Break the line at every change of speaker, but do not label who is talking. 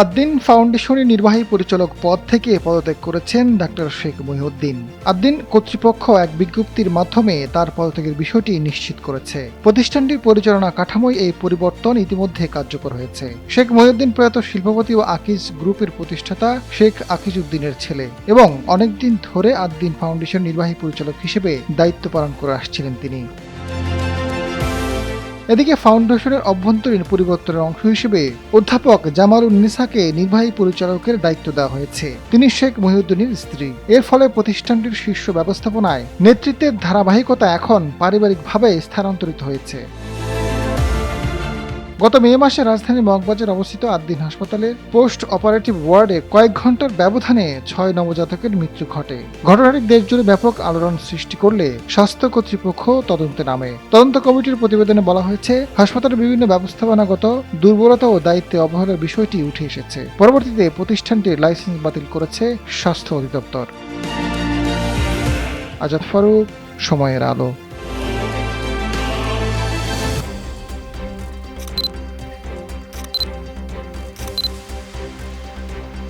আদ্দিন ফাউন্ডেশনের নির্বাহী পরিচালক পদ থেকে পদত্যাগ করেছেন ডাক্তার শেখ মহিউদ্দিন। আদ্দিন কর্তৃপক্ষ এক বিজ্ঞপ্তির মাধ্যমে তার পদত্যাগের বিষয়টি নিশ্চিত করেছে। প্রতিষ্ঠানটির পরিচালনা কাঠামোয় এই পরিবর্তন ইতিমধ্যে কার্যকর হয়েছে। শেখ মহিউদ্দিন প্রয়াত শিল্পপতি ও আকিজ গ্রুপের প্রতিষ্ঠাতা শেখ আকিজ উদ্দিনের ছেলে এবং অনেকদিন ধরে আদ্দিন ফাউন্ডেশন নির্বাহী পরিচালক হিসেবে দায়িত্ব পালন করে আসছিলেন তিনি। এদিকে ফাউন্ডেশনের অভ্যন্তরীণ পরিবর্তনের অংশ হিসেবে অধ্যাপক জামালুন্নেসাকে নির্বাহী পরিচালকের দায়িত্ব দেওয়া হয়েছে। তিনি শেখ মহিউদ্দিনের স্ত্রী। এর ফলে প্রতিষ্ঠানটির শীর্ষ ব্যবস্থাপনায় নেতৃত্বের ধারাবাহিকতা এখন পারিবারিকভাবে স্থানান্তরিত হয়েছে। গত মে মাসে রাজধানীর মগবাজারে অবস্থিত আদ্দিন হাসপাতালের পোস্ট অপারেটিভ ওয়ার্ডে কয়েক ঘন্টার ব্যবধানে 6 নবজাতকের মৃত্যু ঘটে। ঘটনাটি দেশজুড়ে ব্যাপক আলোড়ন সৃষ্টি করলে স্বাস্থ্য কর্তৃপক্ষ তদন্তে নামে। তদন্ত কমিটির প্রতিবেদনে বলা হয়েছে, হাসপাতালের বিভিন্ন ব্যবস্থাপনাগত দুর্বলতা ও দায়িত্বে অবহেলার বিষয়টি উঠে এসেছে। পরবর্তীতে প্রতিষ্ঠানটির লাইসেন্স বাতিল করেছে স্বাস্থ্য অধিদপ্তর। আজাদ ফারুক, সময়ের আলো।